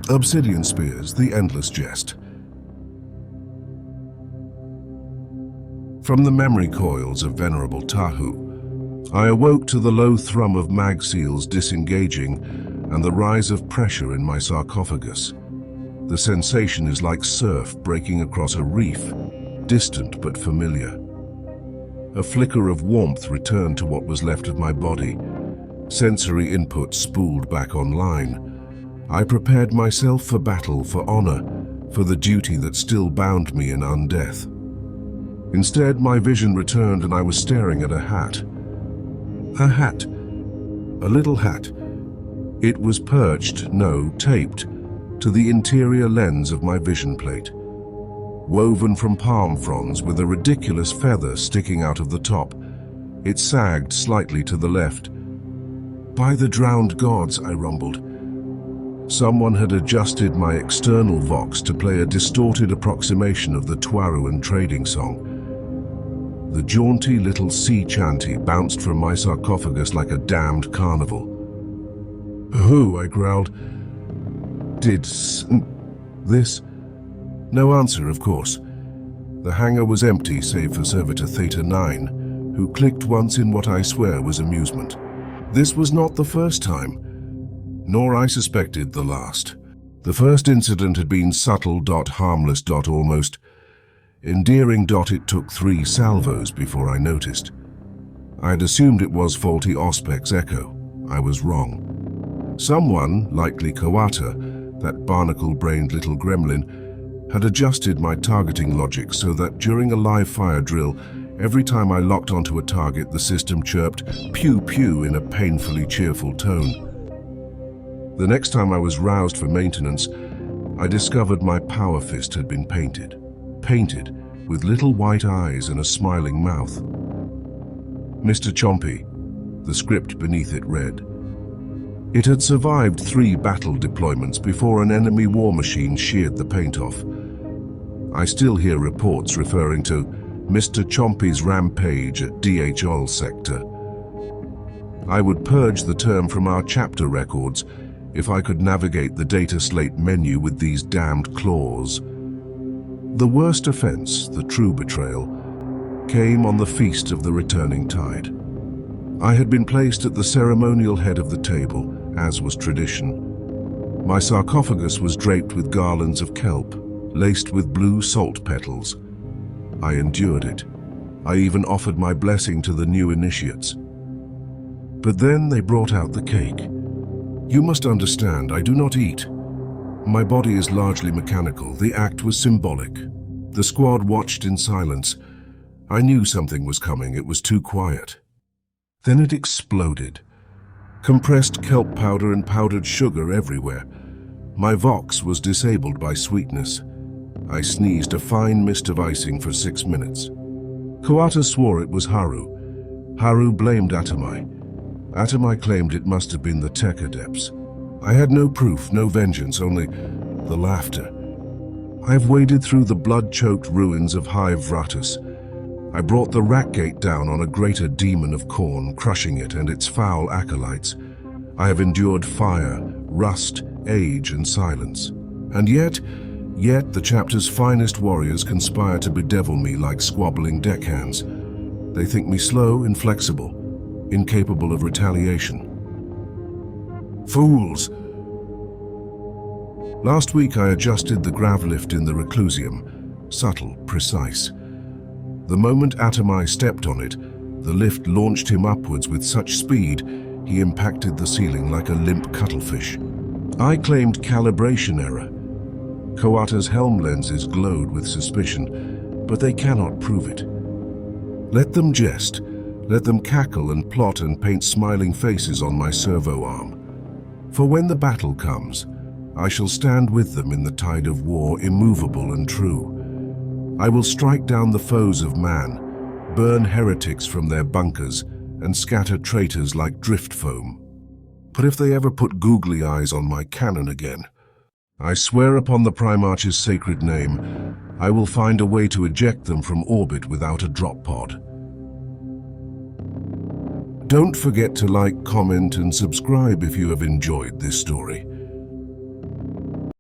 Obsidian Spears, the endless jest. From the memory coils of Venerable Tahu, I awoke to the low thrum of mag seals disengaging and the rise of pressure in my sarcophagus. The sensation is like surf breaking across a reef, distant but familiar. A flicker of warmth returned to what was left of my body. Sensory input spooled back online. I prepared myself for battle, for honor, for the duty that still bound me in undeath. Instead, my vision returned and I was staring at a hat. A hat. A little hat. It was perched, no, taped, to the interior lens of my vision plate. Woven from palm fronds with a ridiculous feather sticking out of the top. It sagged slightly to the left. By the drowned gods, I rumbled. Someone had adjusted my external vox to play a distorted approximation of the Tuaruan trading song. The jaunty little sea chanty bounced from my sarcophagus like a damned carnival. "Who?" I growled. "Did this?" No answer, of course. The hangar was empty save for Servitor Theta 9, who clicked once in what I swear was amusement. This was not the first time, nor I suspected the last. The first incident had been subtle, harmless, almost endearing. It took 3 salvos before I noticed. I had assumed it was faulty Auspex Echo. I was wrong. Someone, likely Kawata, that barnacle-brained little gremlin, had adjusted my targeting logic so that during a live fire drill, every time I locked onto a target, the system chirped pew pew in a painfully cheerful tone. The next time I was roused for maintenance, I discovered my power fist had been painted. Painted with little white eyes and a smiling mouth. Mr. Chompy, the script beneath it read. It had survived 3 battle deployments before an enemy war machine sheared the paint off. I still hear reports referring to Mr. Chompy's rampage at DH Oil Sector. I would purge the term from our chapter records if I could navigate the data slate menu with these damned claws. The worst offense, the true betrayal, came on the feast of the returning tide. I had been placed at the ceremonial head of the table, as was tradition. My sarcophagus was draped with garlands of kelp, laced with blue salt petals. I endured it. I even offered my blessing to the new initiates. But then they brought out the cake. You must understand, I do not eat. My body is largely mechanical. The act was symbolic. The squad watched in silence. I knew something was coming. It was too quiet. Then it exploded. Compressed kelp powder and powdered sugar everywhere. My vox was disabled by sweetness. I sneezed a fine mist of icing for 6 minutes. Kawata swore it was Haru. Haru blamed Atamai. Atamai claimed it must have been the tech adepts. I had no proof, no vengeance, only the laughter. I have waded through the blood-choked ruins of Hive Vratus. I brought the rat gate down on a greater demon of Khorne, crushing it and its foul acolytes. I have endured fire, rust, age, and silence. And yet the chapter's finest warriors conspire to bedevil me like squabbling deckhands. They think me slow, inflexible, incapable of retaliation. Fools! Last week I adjusted the grav lift in the reclusium. Subtle, precise. The moment Atamai stepped on it, the lift launched him upwards with such speed, he impacted the ceiling like a limp cuttlefish. I claimed calibration error. Kawata's helm lenses glowed with suspicion, but they cannot prove it. Let them jest. Let them cackle and plot and paint smiling faces on my servo arm. For when the battle comes, I shall stand with them in the tide of war, immovable and true. I will strike down the foes of man, burn heretics from their bunkers, and scatter traitors like drift foam. But if they ever put googly eyes on my cannon again, I swear upon the Primarch's sacred name, I will find a way to eject them from orbit without a drop pod. Don't forget to like, comment, and subscribe if you have enjoyed this story.